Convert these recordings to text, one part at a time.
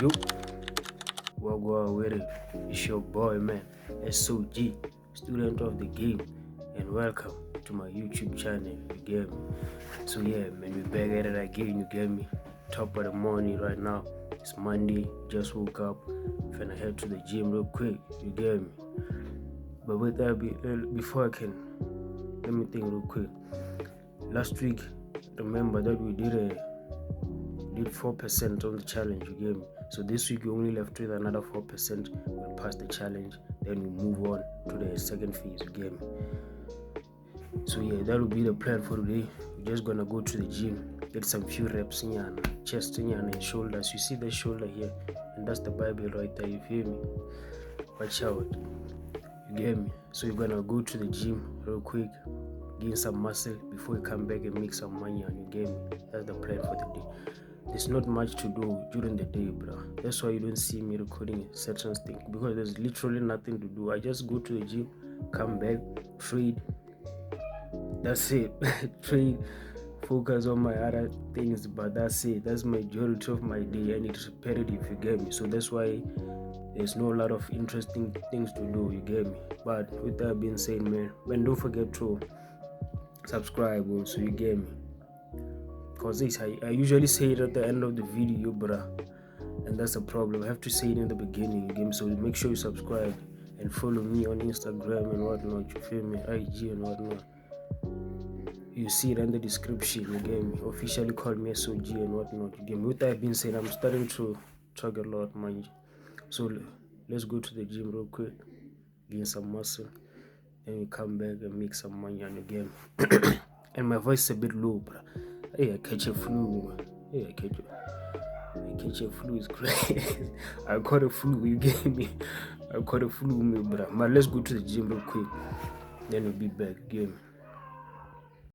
Yo, what go with it? It's your boy, man, SOG, student of the game, and welcome to my YouTube channel. You get me? So yeah, man, we back at it again. You get me? Top of the morning right now. It's Monday. Just woke up. Finna head to the gym real quick. You get me? But with that, before I can, let me think real quick. Last week, remember that we did 4% on the challenge, you get me? So this week we only left with another 4%. We'll pass the challenge, then we move on to the second phase, you get me? So yeah, that will be the plan for today. We're just gonna go to the gym, get some few reps in your chest and shoulders. You see the shoulder here, and that's the Bible right there, you feel me? Watch out, you get me? So you're gonna go to the gym real quick, gain some muscle before you come back and make some money, and you get me? That's the plan for the day. There's not much to do during the day, bro. That's why you don't see me recording certain things, because there's literally nothing to do. I just go to the gym, come back, trade. That's it. Trade, focus on my other things, but that's it. That's majority of my day, and it's repetitive, you get me? So that's why there's no lot of interesting things to do, you get me? But with that being said, man, don't forget to subscribe also, you get me? Because I usually say it at the end of the video, bruh, and that's a problem. I have to say it in the beginning, you get me? So make sure you subscribe and follow me on Instagram and whatnot, you feel me? IG and whatnot. You see it in the description, you get me? Officially call me SOG and whatnot, you get me? With that being said, I'm starting to talk a lot, man. So let's go to the gym real quick, gain some muscle, then we come back and make some money on the game. And my voice is a bit low, bruh. Hey, I catch a flu. I catch a flu is crazy. I caught a flu, you get me? I caught a flu, bruh. But let's go to the gym real quick, then we'll be back again.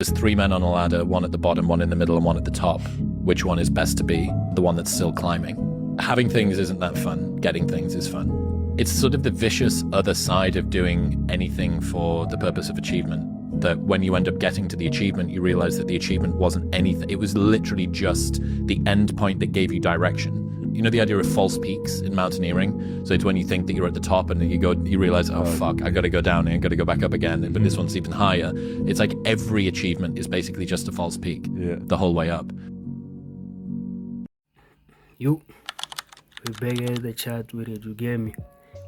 There's 3 men on a ladder, one at the bottom, one in the middle, and one at the top. Which one is best to be? The one that's still climbing. Having things isn't that fun. Getting things is fun. It's sort of the vicious other side of doing anything for the purpose of achievement. That when you end up getting to the achievement, you realize that the achievement wasn't anything. It was literally just the end point that gave you direction. You know the idea of false peaks in mountaineering? So it's when you think that you're at the top and then you realize, oh fuck, I gotta go down and I gotta go back up again, but this one's even higher. It's like every achievement is basically just a false peak the whole way up. You, we back at the chat with it, you get me?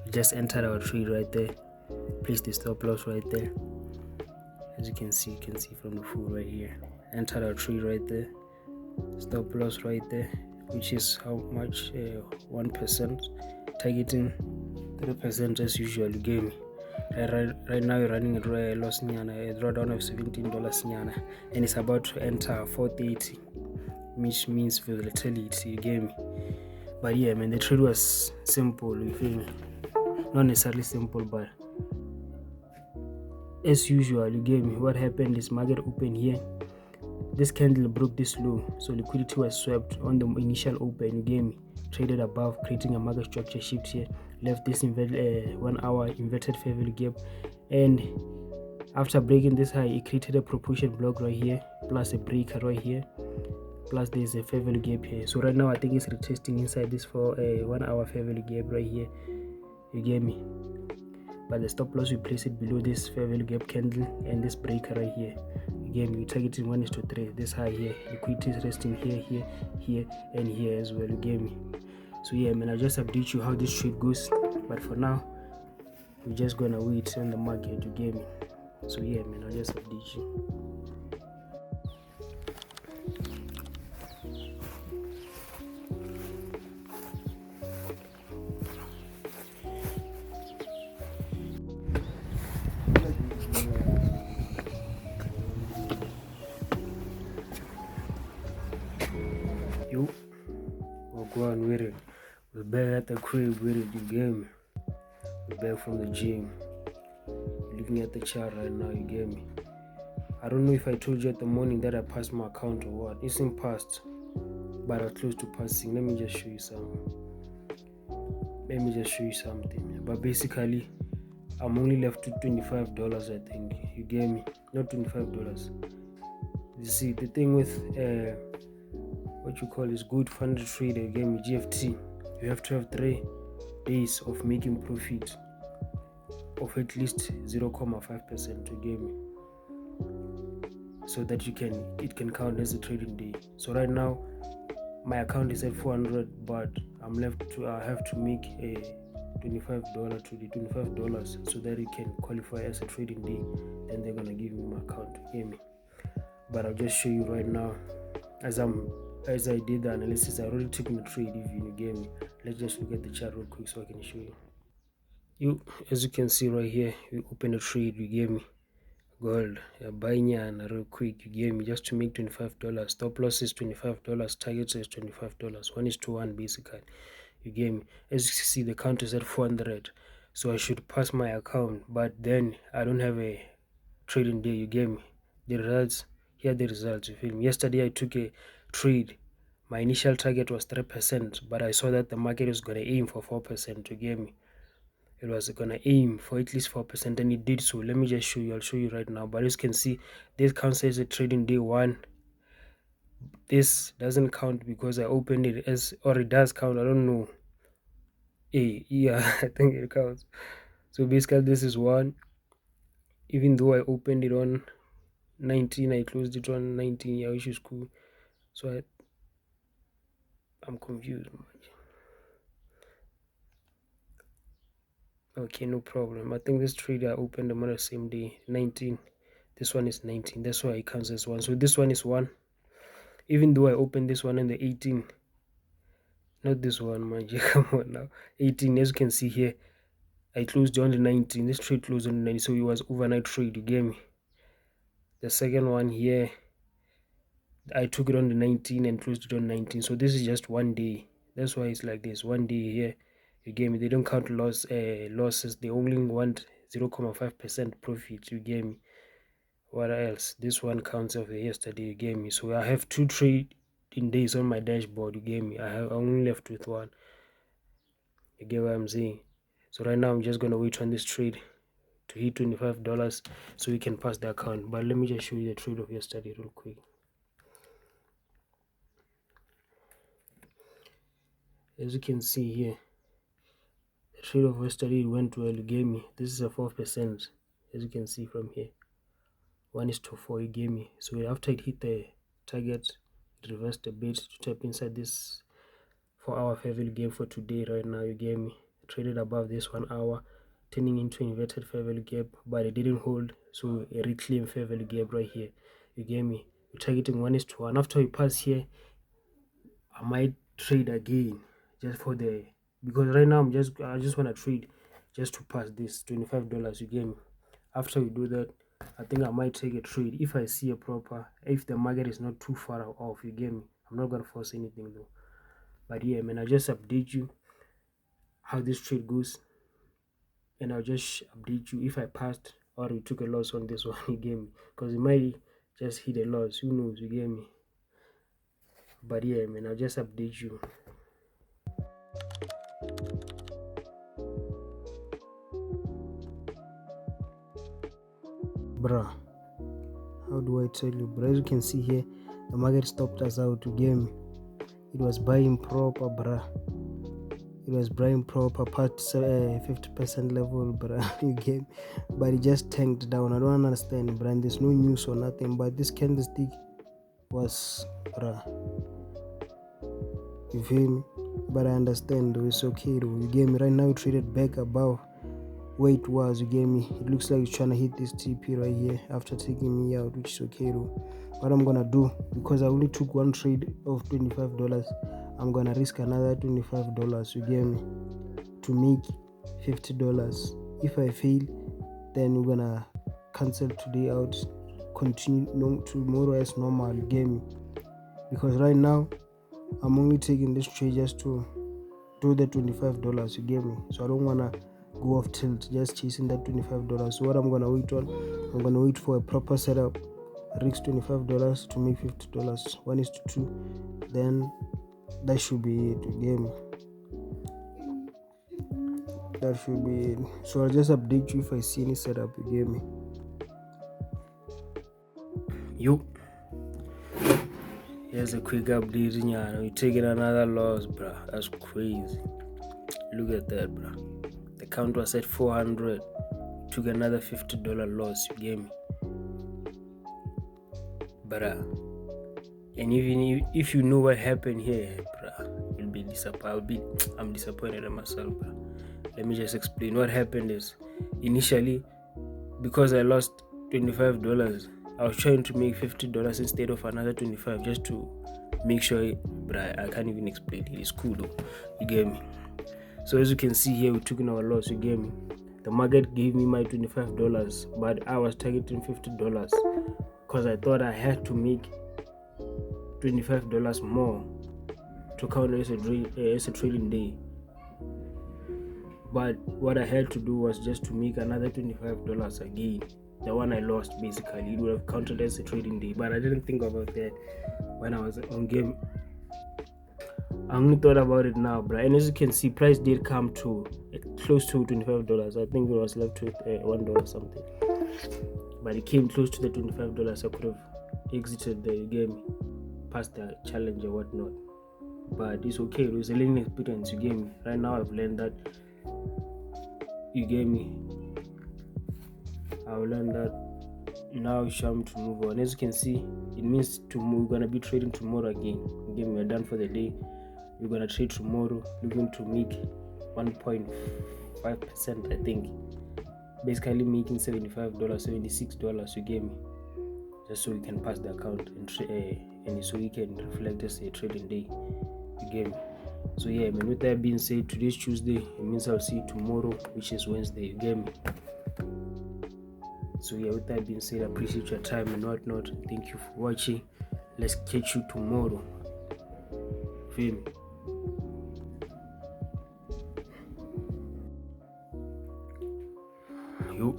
We just entered our trade right there. Place the stop loss right there. As you can see from the full right here. Enter our trade right there. Stop loss right there, which is how much? 1%. Targeting 3% as usual, you get me? Right now you're running a loss nyana, a drawdown of $17 nyana, and it's about to enter 430, which means volatility, you get me? But yeah, man, the trade was simple, you feel me? Not necessarily simple, but as usual, you get me? What happened is market open here. This candle broke this low, so liquidity was swept on the initial open, you get me? Traded above, creating a market structure shift here. Left this 1 hour inverted fair value gap, and after breaking this high, it created a propulsion block right here, plus a breaker right here, plus there's a fair value gap here. So right now I think it's retesting inside this for a 1 hour fair value gap right here, you get me? But the stop loss, we place it below this fair value gap candle and this breaker right here. Again, we targeting 1:3. This high here, liquidity is resting here, and here as well. You get me? So yeah, man, I'll just update you how this trade goes. But for now, we're just gonna wait on the market. You get me? So yeah, man, I'll just update you. Yo, we'll go on with it. We're back at the crib with it, you get me? We're back from the gym. Looking at the chart right now, you get me? I don't know if I told you at the morning that I passed my account or what. It's in past, but I'm close to passing. Let me just show you something. But basically, I'm only left with $25, I think. You get me? Not $25. You see, the thing with what you call is good funded trader, you get me? GFT. you have to have 3 days of making profit of at least 0.5% to game, so that it can count as a trading day. So right now my account is at 400, but I have to make a $25 to the $25 so that it can qualify as a trading day. Then they're gonna give me my account to game. But I'll just show you right now. As I did the analysis, I already took my trade. If you game, let's just look at the chart real quick so I can show you. As you can see right here, we open a trade, you gave me gold, buying and real quick, you gave me just to make $25. Stop loss is $25, target is $25, 1:1 basically. You gave me, as you see, the count is at 400, so I should pass my account, but then I don't have a trading day. You gave me the results. Here are the results. You feel me? Yesterday I took a trade. My initial target was 3%, but I saw that the market was going to aim for 4%. You gave me, it was going to aim for at least 4%, and it did so. Let me just show you. I'll show you right now. But as you can see, this counts as a trading day 1. This doesn't count because I opened it as, or it does count, I don't know. Yeah, I think it counts. So basically this is 1. Even though I opened it on 19, I closed it on 19. Yeah, which is cool. So I'm confused. Okay, no problem. I think this trade I opened them on the same day, 19. This one is 19. That's why it counts as 1. So this one is 1. Even though I opened this one on the 18. Not this one, man. Come on now. 18, as you can see here, I closed on the 19. This trade closed on the 19. So it was overnight trade. You get me? The second one here, I took it on the 19 and closed it on 19. So this is just 1 day. That's why it's like this. 1 day here. You get me? They don't count losses. They only want 0.5% profit. You get me? What else? This one counts of yesterday. You get me? So I have 2 trading days on my dashboard. You get me? I only left with 1. You get what I'm saying? So right now I'm just gonna wait on this trade to hit $25 so we can pass the account. But let me just show you the trade of yesterday real quick. As you can see here, the trade of yesterday went well. You gave me, this is a 4%, as you can see from here, 1:4. You gave me. So after it hit the target, it reversed a bit to tap inside this 4-hour fair value gap for today. Right now, you gave me, traded above this 1 hour, turning into inverted fair value gap, but it didn't hold. So a reclaim fair value gap right here. You gave me, you're targeting 1:1. After we pass here, I might trade again just for the, because right now I just want to trade just to pass this $25. You get me? After we do that, I think I might take a trade if I see a proper, if the market is not too far off. You get me? I'm not gonna force anything though. But yeah, man, I'll just update you how this trade goes, and I'll just update you if I passed or we took a loss on this one. You get me? Because it might just hit a loss. Who knows? You get me? But yeah, man, I'll just update you. Bruh, how do I tell you? But as you can see here, the market stopped us out. To game, it was buying proper, bruh. It was buying proper part 50% level, bruh. You game, but it just tanked down. I don't understand, bruh. And there's no news or nothing. But this candlestick was, bruh. You feel me? But I understand though. It's okay though. You game, right now. You traded back above where it was. You get me? It looks like it's trying to hit this TP right here after taking me out, which is okay though. What I'm gonna do, because I only took 1 trade of $25, I'm gonna risk another $25. You get me? To make $50. If I fail, then we're gonna cancel today out, continue tomorrow as normal. You get me? Because right now I'm only taking this trade just to do the $25. You get me? So I don't wanna go off tilt just chasing that $25. So what I'm gonna wait on, I'm gonna wait for a proper setup, risk $25 to make $50, 1:2. Then that should be it. You get me? That should be it. So I'll just update you if I see any setup. You get me? Here's a quick update, we're taking another loss, bruh. That's crazy. Look at that, bruh. The count was at 400. Took another $50 loss, you get me? Bruh. And even if you know what happened here, bruh, you'll be disappointed. I'm disappointed in myself, bruh. Let me just explain. What happened is, initially, because I lost $25, I was trying to make $50 instead of another $25 just to make sure, but I can't even explain it. It's cool though, you get me? So as you can see here, we took in our loss, you get me? The market gave me my $25, but I was targeting $50 because I thought I had to make $25 more to count as a trading day. But what I had to do was just to make another $25 again. The one I lost, basically, it would have counted as a trading day, but I didn't think about that when I was on game. I only thought about it now, bro. And as you can see, price did come to close to $25. I think it was left with $1 something, but it came close to the $25. I could have exited the game past the challenge or whatnot, but it's okay. It was a learning experience, you get me? Right now I've learned that, you get me? I've learned that now it's time to move on. As you can see, it means we're gonna be trading tomorrow again. Again, we're done for the day. We're gonna trade tomorrow. We're going to make 1.5%, I think. Basically making $75, $76, you get me? Just so we can pass the account and so we can reflect as a trading day. You get me? So yeah, man, with that being said, today's Tuesday. It means I'll see you tomorrow, which is Wednesday. You get me? So yeah, with that being said, I appreciate your time and whatnot. Thank you for watching. Let's catch you tomorrow. Feel me? Yo,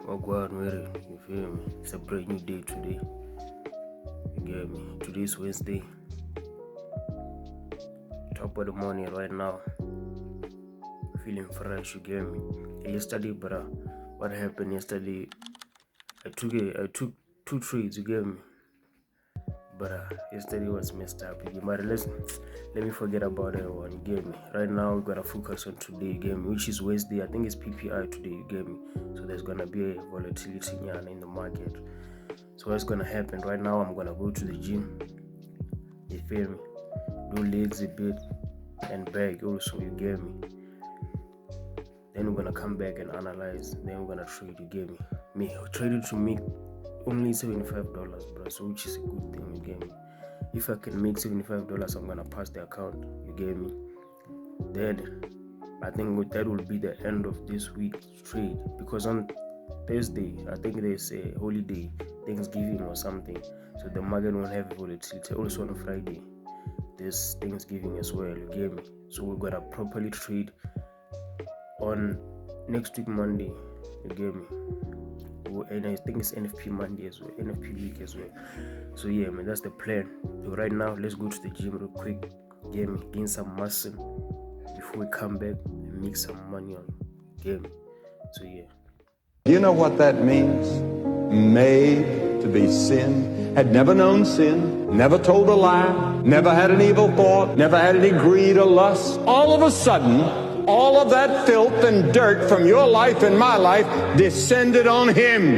walk on with it. You feel me? It's a brand new day today. You get me? Today's Wednesday. Top of the morning right now. Feeling fresh, you get me? Yesterday, bro, what happened yesterday? I took 2 trades, you get me? But yesterday was messed up. But let me forget about that one, you get me? Right now we gotta focus on today, you get me? Which is Wednesday. I think it's PPI today, you get me? So there's gonna be a volatility in the market. So what's gonna happen right now? I'm gonna go to the gym, you feel me? Do legs a bit and back also, you get me? Then we're gonna come back and analyze. Then we're gonna trade, you get me? Me traded to make only $75, bro. So which is a good thing, you get me? If I can make $75, I'm gonna pass the account, you get me? Then I think that will be the end of this week's trade, because on Thursday I think there's a holiday, Thanksgiving or something, so the market won't have volatility. Also on Friday there's Thanksgiving as well, you get me? So we're gonna properly trade on next week Monday, you get me? And I think it's NFP Monday as well, NFP week as well. So yeah, man, that's the plan. So right now let's go to the gym real quick, get me, gain some muscle before we come back and make some money on game. So yeah. Do you know what that means? Made to be sin, had never known sin, never told a lie, never had an evil thought, never had any greed or lust. All of a sudden, all of that filth and dirt from your life and my life descended on him.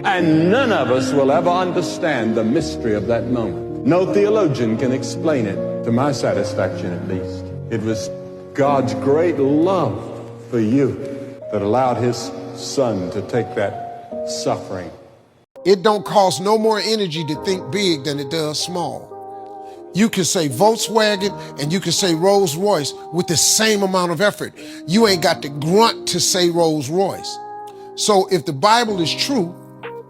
And none of us will ever understand the mystery of that moment. No theologian can explain it, to my satisfaction at least. It was God's great love for you that allowed his son to take that suffering. It don't cost no more energy to think big than it does small. You can say Volkswagen and you can say Rolls Royce with the same amount of effort. You ain't got to grunt to say Rolls Royce. So if the Bible is true,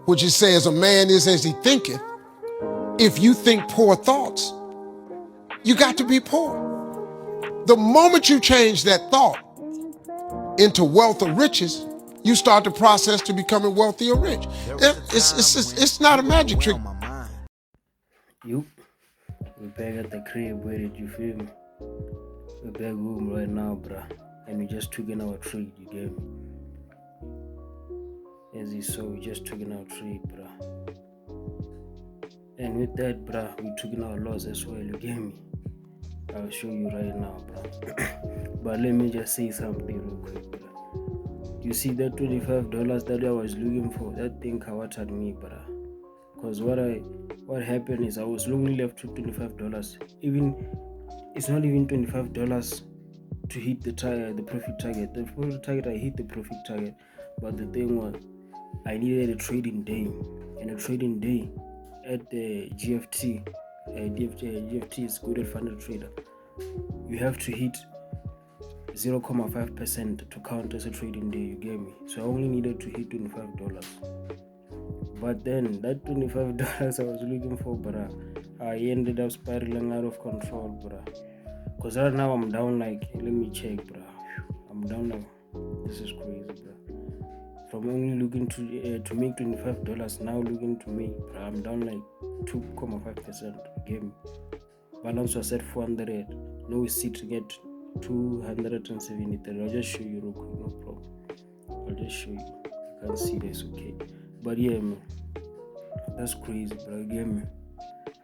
which it says a man is as he thinketh, if you think poor thoughts, you got to be poor. The moment you change that thought into wealth or riches, you start the process to becoming wealthy or rich. It's not a magic trick. You. We're back at the crib with it, you feel me? We're back home right now, bruh. And we just took in our trade, you get me? As you saw, we just took in our trade, bruh. And with that, bruh, we took in our loss as well. You get me? I'll show you right now, bruh. But let me just say something real quick, bruh. You see that $25 that I was looking for? That thing kawated me, bruh. Because what happened is I was only left with $25. It's not even $25 to hit the profit target. The profit target, I hit the profit target, but the thing was, I needed a trading day, and a trading day at the GFT. GFT is good at funded trader. You have to hit 0.5% to count as a trading day. You get me? So I only needed to hit $25. But then that $25 I was looking for, bruh, I ended up spiraling out of control, bruh. Because right now I'm down like, let me check, bruh. I'm down now. This is crazy, bruh. From only looking to make $25, now looking to make, bruh, I'm down like 2.5%. Game balance was at 400. No receipt to get 273. I'll just show you real quick, no problem. I'll just show you. You can see this, okay? But yeah, man, that's crazy, bro. Game, man.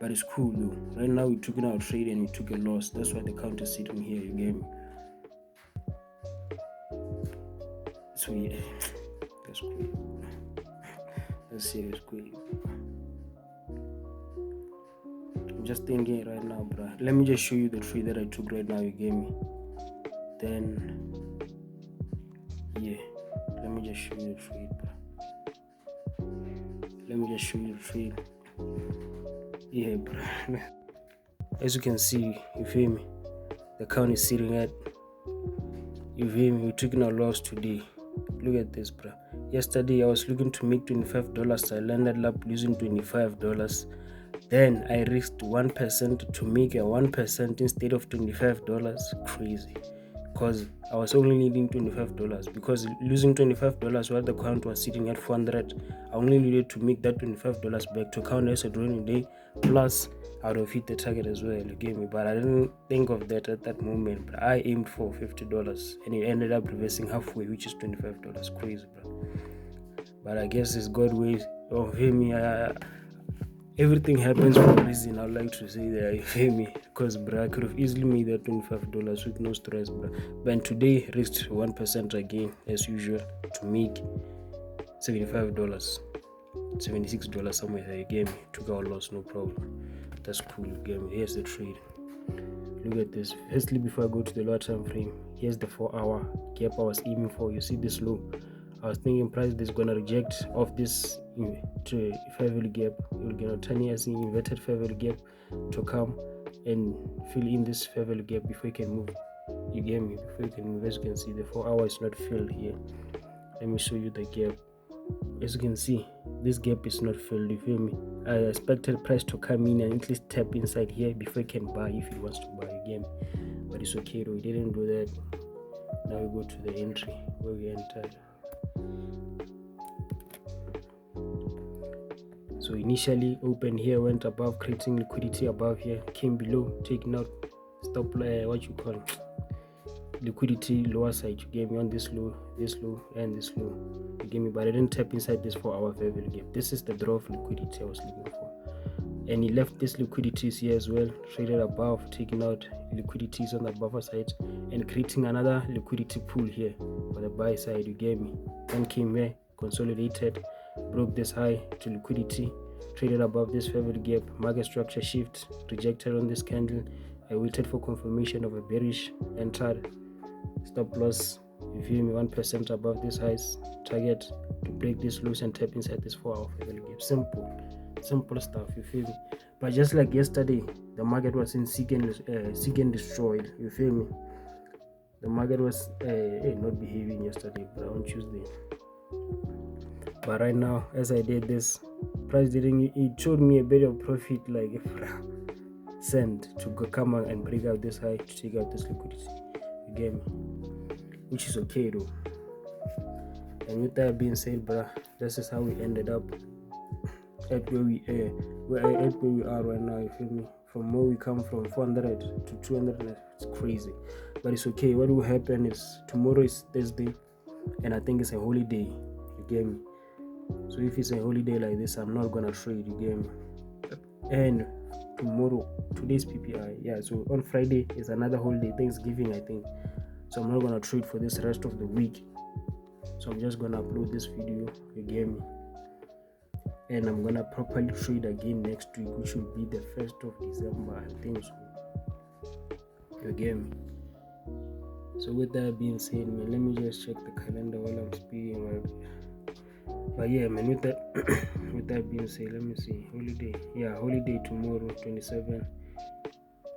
But it's cool though. Right now we took in our trade and we took a loss. That's why the count is sitting here. You get me? So yeah, that's cool. That's serious cool. I'm just thinking right now, bro. Let me just show you the trade that I took right now. You get me? Then yeah, let me just show you the trade, bro. Let me just show you the trade. Yeah, bro. As you can see, you feel me? The count is sitting at, you feel me? We're taking a loss today. Look at this, bro. Yesterday I was looking to make $25. I landed up losing $25. Then I risked 1% to make a 1% instead of $25. Crazy. Because I was only needing $25. Because losing $25 while the count was sitting at 400, I only needed to make that $25 back to count as a drawing day. Plus, I would have hit the target as well. You get me? But I didn't think of that at that moment. But I aimed for $50 and it ended up reversing halfway, which is $25. Crazy, bro. But I guess it's God's way. Oh, hear me? Everything happens for a reason. I'd like to say that, you feel me? Because, bro, I could have easily made that $25 with no stress, bro. But today, risked 1% again, as usual, to make $75, $76 somewhere there. You get me? Took our loss, no problem. That's cool. You get me? Here's the trade. Look at this. Firstly, before I go to the lower time frame, here's the 4-hour gap I was aiming for. You see this low? I was thinking price is gonna reject off this fair value gap. You're gonna turn here as an inverted fair value gap to come and fill in this fair value gap before you can move. You get me? Before you can move, as you can see, the 4-hour is not filled here. Let me show you the gap. As you can see, this gap is not filled. You feel me? I expected price to come in and at least tap inside here before you can buy if it wants to buy again. But it's okay though, it didn't do that. Now we go to the entry where we entered. So initially opened here, went above, creating liquidity above here, came below, taking out stop liquidity lower side. You gave me on this low, and this low. You gave me, but I didn't tap inside this 4-hour fair value gap. This is the draw of liquidity I was looking for. And he left this liquidities here as well, traded above, taking out liquidities on the buffer side and creating another liquidity pool here for the buy side. You gave me. Then came here, consolidated, broke this high to liquidity, traded above this fair value gap, market structure shift, rejected on this candle. I waited for confirmation of a bearish, entered, stop loss, you feel me, 1% above this highs, target to break this loose and tap inside this 4-hour fair value gap. Simple stuff, you feel me? But just like yesterday, the market was in seek and destroyed, you feel me? The market was not behaving yesterday, but on Tuesday. But right now, as I did this, price it showed me a bit of profit, like a cent to go come out and break out this high to take out this liquidity. You get me? Which is okay though. And with that being said, bruh, this is how we ended up at where we are right now. You feel me? From where we come from, 400 to 200, it's crazy. But it's okay. What will happen is tomorrow is Thursday, and I think it's a holiday. You get me? So if it's a holiday like this, I'm not gonna trade. You get me? And today's PPI. Yeah, so on Friday is another holiday, Thanksgiving, I think. So I'm not gonna trade for this rest of the week. So I'm just gonna upload this video again, and I'm gonna properly trade again next week, which will be the 1st of December, I think so. Again. So with that being said, man, let me just check the calendar while I'm speaking. Right? But yeah, man, with that with that being said, let me see. Holiday tomorrow, 27.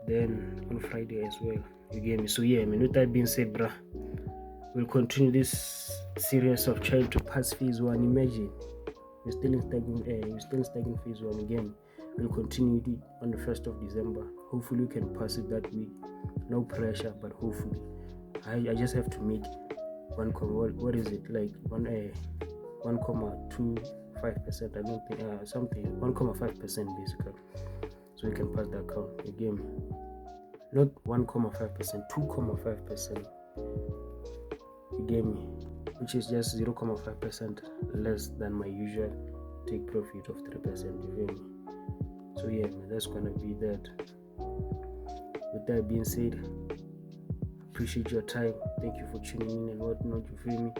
Then on Friday as well. You get me? So yeah, man, with that being said, bruh, we'll continue this series of trying to pass phase 1. Imagine we're still in stacking phase 1 again. We'll continue it on the 1st of December. Hopefully we can pass it that week. No pressure, but hopefully. I just have to make what is it, like 1.25%, I don't think, something 1.5% basically, so we can pass the account again. Not 1.5%, 2.5%. You get me? Which is just 0.5% less than my usual take profit of 3%. You feel me? So yeah, man, that's gonna be that. With that being said, appreciate your time. Thank you for tuning in and whatnot. You feel me?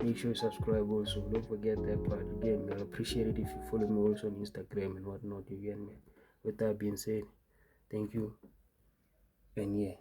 Make sure you subscribe also. Don't forget that part. Again, I'll appreciate it if you follow me also on Instagram and whatnot. You get me? With that being said, thank you. And yeah.